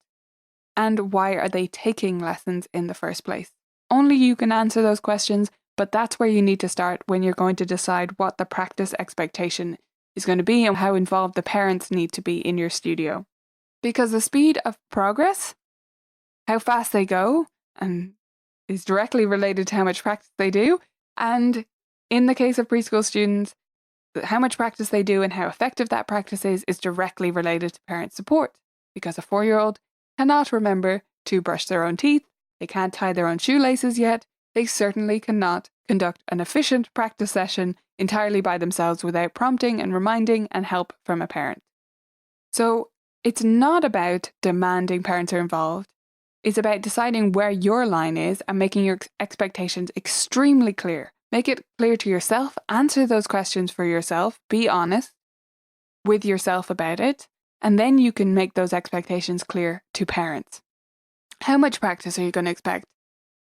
And why are they taking lessons in the first place? Only you can answer those questions, but that's where you need to start when you're going to decide what the practice expectation is going to be and how involved the parents need to be in your studio. Because the speed of progress, how fast they go, and is directly related to how much practice they do. And in the case of preschool students, how much practice they do and how effective that practice is directly related to parent support. Because a 4-year-old cannot remember to brush their own teeth, they can't tie their own shoelaces yet, they certainly cannot conduct an efficient practice session entirely by themselves without prompting and reminding and help from a parent. So it's not about demanding parents are involved. It's about deciding where your line is and making your expectations extremely clear. Make it clear to yourself, answer those questions for yourself, be honest with yourself about it, and then you can make those expectations clear to parents. How much practice are you going to expect?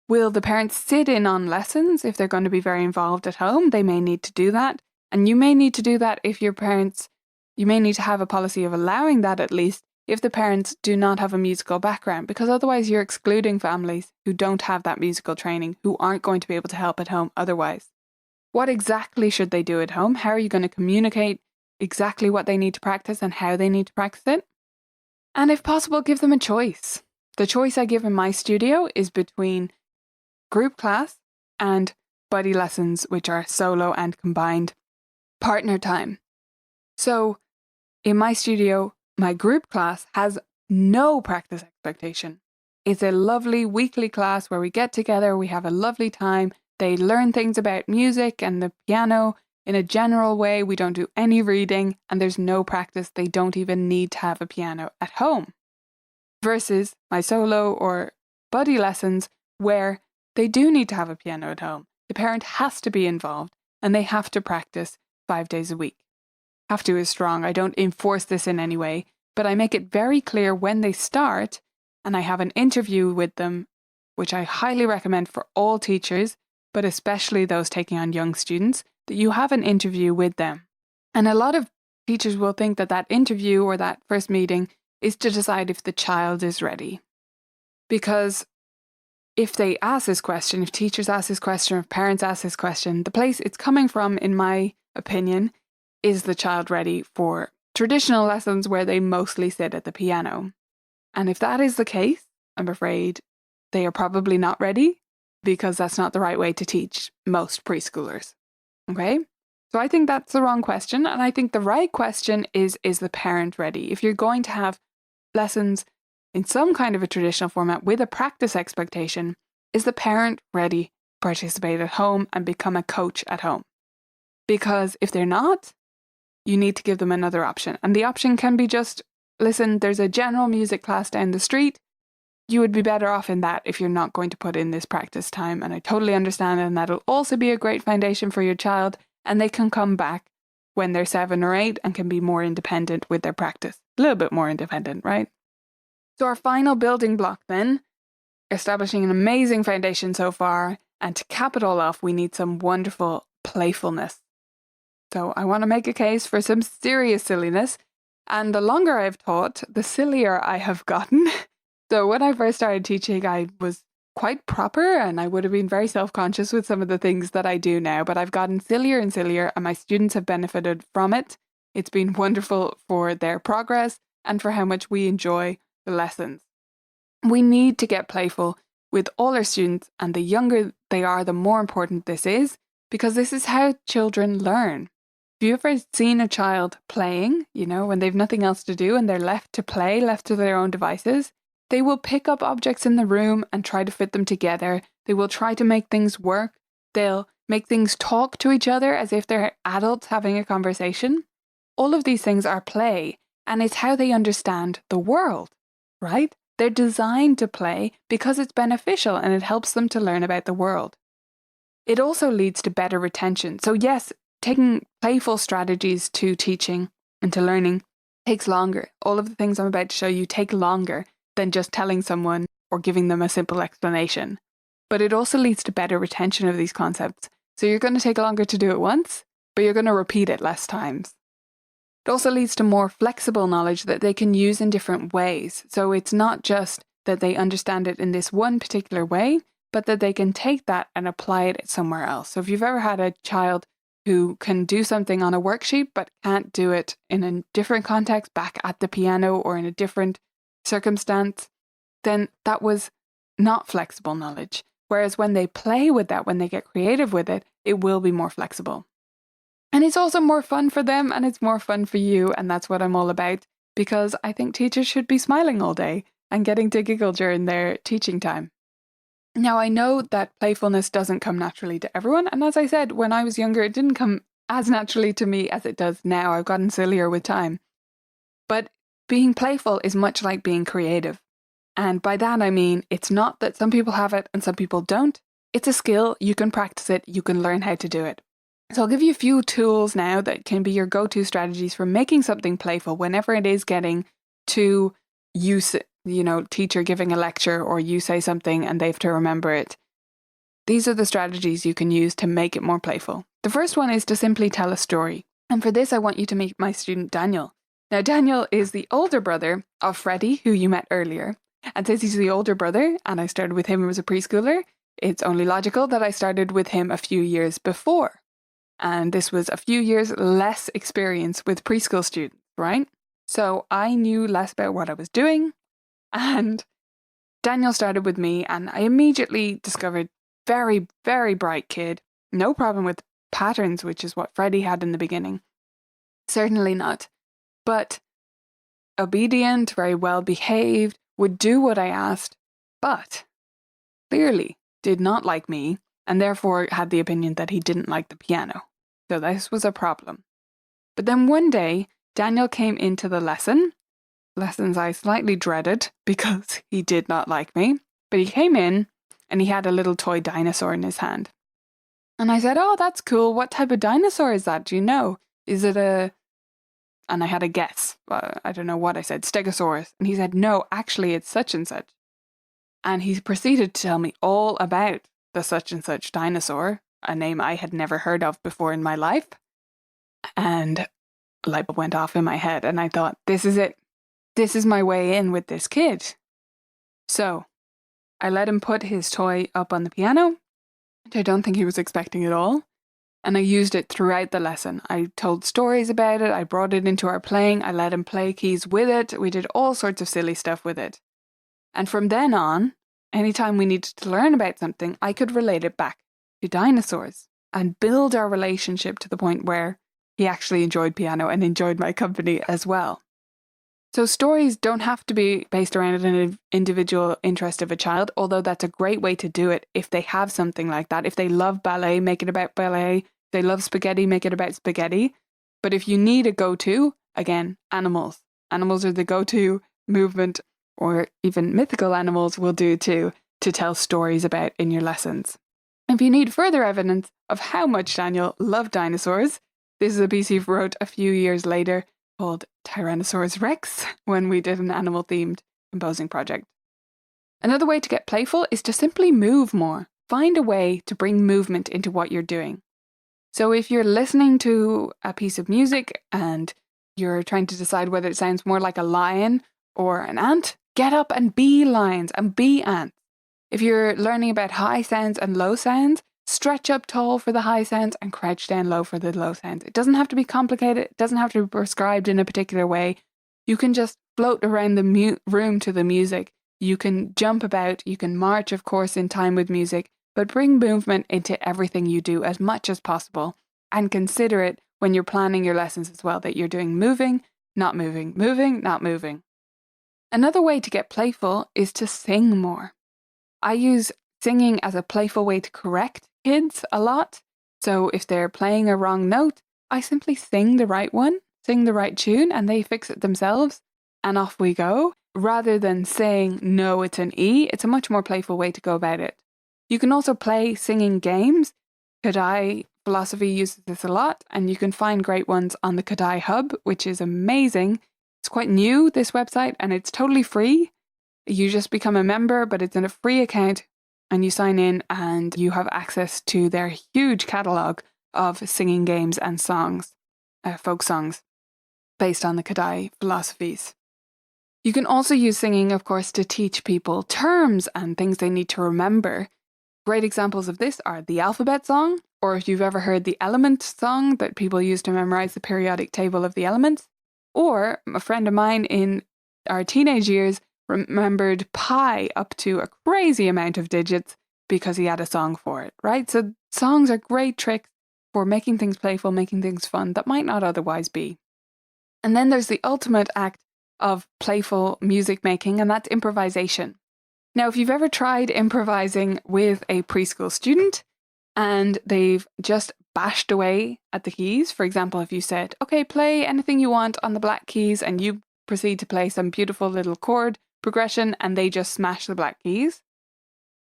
Will the parents sit in on lessons if they're going to be very involved at home? They may need to do that. And you may need to do that if your parents, you may need to have a policy of allowing that at least if the parents do not have a musical background, because otherwise you're excluding families who don't have that musical training, who aren't going to be able to help at home otherwise. What exactly should they do at home? How are you going to communicate exactly what they need to practice and how they need to practice it? And if possible, give them a choice. The choice I give in my studio is between group class and buddy lessons, which are solo and combined partner time. So in my studio, my group class has no practice expectation. It's a lovely weekly class where we get together, we have a lovely time. They learn things about music and the piano in a general way. We don't do any reading and there's no practice. They don't even need to have a piano at home. Versus my solo or buddy lessons where they do need to have a piano at home. The parent has to be involved and they have to practice 5 days a week. Have to is strong. I don't enforce this in any way, but I make it very clear when they start and I have an interview with them, which I highly recommend for all teachers, but especially those taking on young students, that you have an interview with them. And a lot of teachers will think that that interview or that first meeting is to decide if the child is ready. Because if they ask this question, if teachers ask this question, if parents ask this question, the place it's coming from, in my opinion, is the child ready for traditional lessons where they mostly sit at the piano? And if that is the case, I'm afraid they are probably not ready, because that's not the right way to teach most preschoolers. Okay? So I think that's the wrong question. And I think the right question is the parent ready? If you're going to have lessons in some kind of a traditional format with a practice expectation, is the parent ready to participate at home and become a coach at home? Because if they're not, you need to give them another option. And the option can be just, listen, there's a general music class down the street. you would be better off in that if you're not going to put in this practice time. And I totally understand, and that'll also be a great foundation for your child, and they can come back when they're 7 or 8 and can be more independent with their practice. A little bit more independent, right? So our final building block then, establishing an amazing foundation so far, and to cap it all off, we need some wonderful playfulness. So I want to make a case for some serious silliness, and the longer I've taught, the sillier I have gotten. So when I first started teaching, I was quite proper, and I would have been very self-conscious with some of the things that I do now, but I've gotten sillier and sillier, and my students have benefited from it. It's been wonderful for their progress and for how much we enjoy the lessons. We need to get playful with all our students, and the younger they are, the more important this is, because this is how children learn. Have you ever seen a child playing, when they've nothing else to do and they're left to play, left to their own devices? They will pick up objects in the room and try to fit them together. They will try to make things work. They'll make things talk to each other as if they're adults having a conversation. All of these things are play, and it's how they understand the world, right? They're designed to play because it's beneficial and it helps them to learn about the world. It also leads to better retention. So yes, taking playful strategies to teaching and to learning takes longer. All of the things I'm about to show you take longer than just telling someone or giving them a simple explanation. But it also leads to better retention of these concepts. So you're going to take longer to do it once, but you're going to repeat it less times. It also leads to more flexible knowledge that they can use in different ways. So it's not just that they understand it in this one particular way, but that they can take that and apply it somewhere else. So if you've ever had a child who can do something on a worksheet but can't do it in a different context, back at the piano or in a different circumstance, then that was not flexible knowledge. Whereas when they play with that, when they get creative with it, it will be more flexible. And it's also more fun for them, and it's more fun for you, and that's what I'm all about, because I think teachers should be smiling all day and getting to giggle during their teaching time. Now, I know that playfulness doesn't come naturally to everyone, and as I said, when I was younger, it didn't come as naturally to me as it does now. I've gotten sillier with time. But being playful is much like being creative. And by that I mean, it's not that some people have it and some people don't. It's a skill, you can practice it, you can learn how to do it. So I'll give you a few tools now that can be your go-to strategies for making something playful whenever it is getting to use, teacher giving a lecture or you say something and they have to remember it. These are the strategies you can use to make it more playful. The first one is to simply tell a story. And for this, I want you to meet my student Daniel. Now, Daniel is the older brother of Freddie, who you met earlier. And since he's the older brother, and I started with him as a preschooler, it's only logical that I started with him a few years before. And this was a few years less experience with preschool students, right? So I knew less about what I was doing. And Daniel started with me, and I immediately discovered very, very bright kid. No problem with patterns, which is what Freddie had in the beginning. Certainly not. But obedient, very well behaved, would do what I asked, but clearly did not like me, and therefore had the opinion that he didn't like the piano. So this was a problem. But then one day, Daniel came into the lessons I slightly dreaded because he did not like me, but he came in and he had a little toy dinosaur in his hand. And I said, "Oh, that's cool. What type of dinosaur is that? Do you know? Is it a..." And I had a guess. I don't know what I said, Stegosaurus. And he said, "No, actually it's such and such." And he proceeded to tell me all about the such and such dinosaur, a name I had never heard of before in my life. And a light bulb went off in my head and I thought, this is it. This is my way in with this kid. So I let him put his toy up on the piano, which I don't think he was expecting at all. And I used it throughout the lesson. I told stories about it. I brought it into our playing. I let him play keys with it. We did all sorts of silly stuff with it. And from then on, anytime we needed to learn about something, I could relate it back to dinosaurs and build our relationship to the point where he actually enjoyed piano and enjoyed my company as well. So stories don't have to be based around an individual interest of a child, although that's a great way to do it if they have something like that. If they love ballet, make it about ballet. If they love spaghetti, make it about spaghetti. But if you need a go-to, again, animals. Animals are the go-to movement or even mythical animals will do too, to tell stories about in your lessons. If you need further evidence of how much Daniel loved dinosaurs, this is a piece he wrote a few years later called Tyrannosaurus Rex, when we did an animal-themed composing project. Another way to get playful is to simply move more. Find a way to bring movement into what you're doing. So if you're listening to a piece of music and you're trying to decide whether it sounds more like a lion or an ant, get up and be lions and be ants. If you're learning about high sounds and low sounds, stretch up tall for the high sounds and crouch down low for the low sounds. It doesn't have to be complicated. It doesn't have to be prescribed in a particular way. You can just float around the room to the music. You can jump about. You can march, of course, in time with music, but bring movement into everything you do as much as possible, and consider it when you're planning your lessons as well, that you're doing moving, not moving, moving, not moving. Another way to get playful is to sing more. I use singing as a playful way to correct kids a lot. So if they're playing a wrong note, I simply sing the right one, sing the right tune, and they fix it themselves, and off we go. Rather than saying, no, it's an E, it's a much more playful way to go about it. You can also play singing games. Kadai Philosophy uses this a lot, and you can find great ones on the Kadai Hub, which is amazing. It's quite new, this website, and it's totally free. You just become a member, but it's in a free account, and you sign in and you have access to their huge catalogue of singing games and songs, folk songs, based on the Kadai philosophies. You can also use singing, of course, to teach people terms and things they need to remember. Great examples of this are the alphabet song, or if you've ever heard the element song that people use to memorize the periodic table of the elements, or a friend of mine in our teenage years remembered pi up to a crazy amount of digits because he had a song for it, right? So songs are great tricks for making things playful, making things fun that might not otherwise be. And then there's the ultimate act of playful music making, and that's improvisation. Now, if you've ever tried improvising with a preschool student and they've just bashed away at the keys, for example, if you said, okay, play anything you want on the black keys, and you proceed to play some beautiful little chord progression and they just smash the black keys,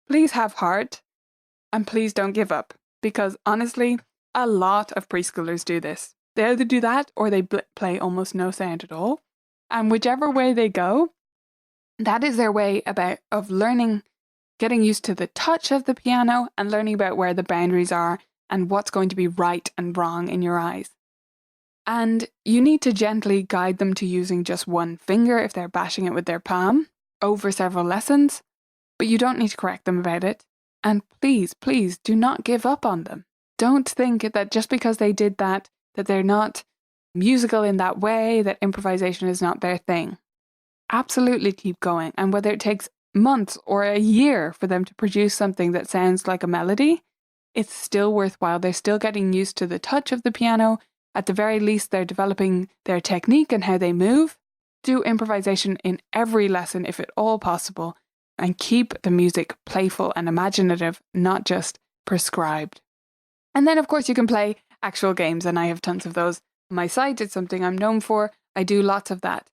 please have heart and please don't give up, because honestly, a lot of preschoolers do this. They either do that or they play almost no sound at all. And whichever way they go, that is their way of learning, getting used to the touch of the piano and learning about where the boundaries are and what's going to be right and wrong in your eyes. And you need to gently guide them to using just one finger if they're bashing it with their palm over several lessons, but you don't need to correct them about it. And please, please do not give up on them. Don't think that just because they did that they're not musical in that way, that improvisation is not their thing. Absolutely keep going. And whether it takes months or a year for them to produce something that sounds like a melody, it's still worthwhile. They're still getting used to the touch of the piano. At the very least, they're developing their technique and how they move. Do improvisation in every lesson if at all possible, and keep the music playful and imaginative, not just prescribed. And then, of course, you can play actual games, and I have tons of those on my site. It's something I'm known for. I do lots of that.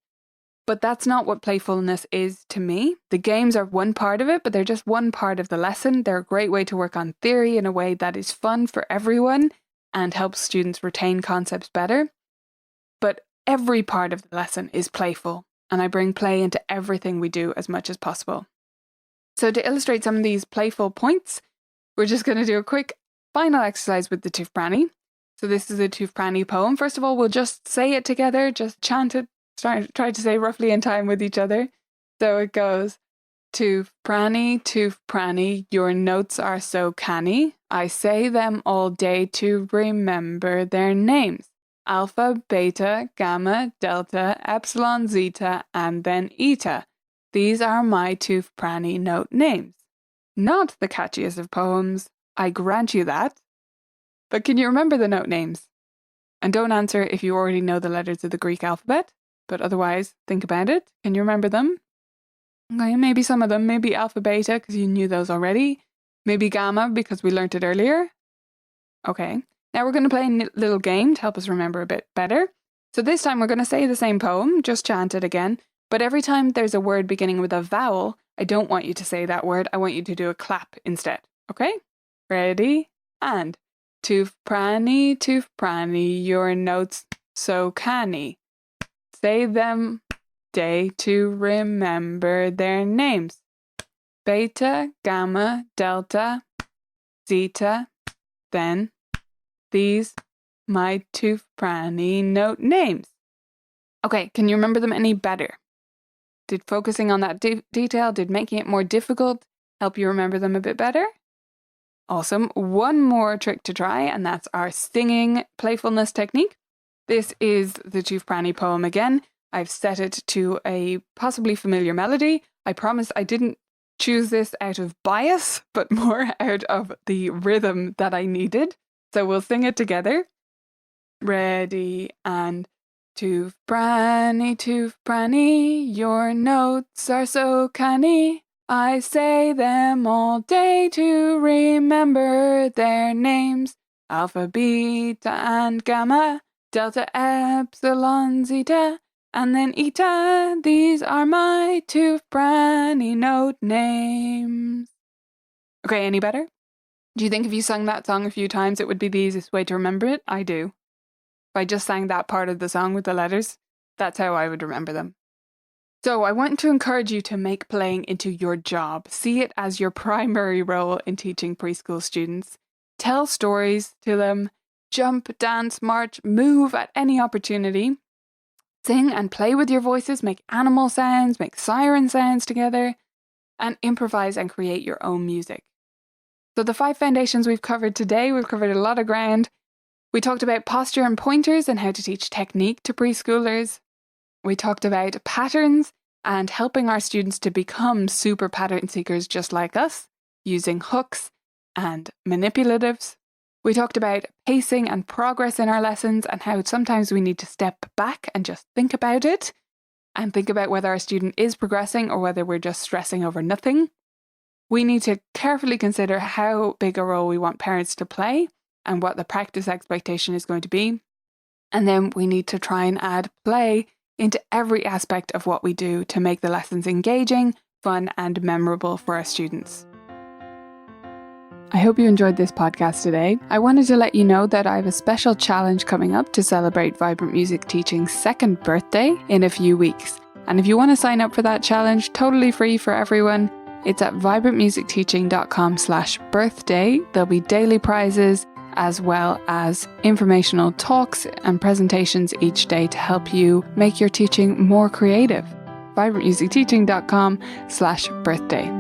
But that's not what playfulness is to me. The games are one part of it, but they're just one part of the lesson. They're a great way to work on theory in a way that is fun for everyone and helps students retain concepts better. But every part of the lesson is playful, and I bring play into everything we do as much as possible. So to illustrate some of these playful points, we're just going to do a quick final exercise with the Tufprani. So this is a Tufprani poem. First of all, we'll just say it together, just chant it, try to say roughly in time with each other. So it goes, Tufprani, Tufprani, your notes are so canny. I say them all day to remember their names. Alpha, beta, gamma, delta, epsilon, zeta, and then eta. These are my Tufprani note names. Not the catchiest of poems, I grant you that. But can you remember the note names? And don't answer if you already know the letters of the Greek alphabet, but otherwise, think about it. Can you remember them? Okay, maybe some of them. Maybe alpha, beta, because you knew those already. Maybe gamma, because we learnt it earlier. Okay, now we're going to play a little game to help us remember a bit better. So this time we're going to say the same poem, just chant it again, But every time there's a word beginning with a vowel, I don't want you to say that word. I want you to do a clap instead. Okay? Ready? And tooth pranny, your notes so canny. Say them day to remember their names. Beta, gamma, delta, zeta, then these my tooth pranny note names. Okay, can you remember them any better? Did focusing on that detail, did making it more difficult help you remember them a bit better? Awesome. One more trick to try, and that's our singing playfulness technique. This is the Tooth Pranny poem again. I've set it to a possibly familiar melody. I promise I didn't choose this out of bias, but more out of the rhythm that I needed. So we'll sing it together. Ready, and tooth pranny, your notes are so canny. I say them all day to remember their names. Alpha, beta, and gamma, delta, epsilon, zeta, and then eta. These are my tooth pranny note names. Okay, any better? Do you think if you sung that song a few times, it would be the easiest way to remember it? I do. If I just sang that part of the song with the letters, that's how I would remember them. So I want to encourage you to make playing into your job. See it as your primary role in teaching preschool students. Tell stories to them. Jump, dance, march, move at any opportunity. Sing and play with your voices. Make animal sounds, make siren sounds together. And improvise and create your own music. So the 5 foundations we've covered today, we've covered a lot of ground. We talked about posture and pointers and how to teach technique to preschoolers. We talked about patterns and helping our students to become super pattern seekers just like us, using hooks and manipulatives. We talked about pacing and progress in our lessons and how sometimes we need to step back and just think about it and think about whether our student is progressing or whether we're just stressing over nothing. We need to carefully consider how big a role we want parents to play and what the practice expectation is going to be. And then we need to try and add play into every aspect of what we do to make the lessons engaging, fun, and memorable for our students. I hope you enjoyed this podcast today. I wanted to let you know that I have a special challenge coming up to celebrate Vibrant Music Teaching's 2nd birthday in a few weeks. And if you want to sign up for that challenge, totally free for everyone, it's at vibrantmusicteaching.com/birthday. There'll be daily prizes as well as informational talks and presentations each day to help you make your teaching more creative. vibrantmusicteaching.com/birthday.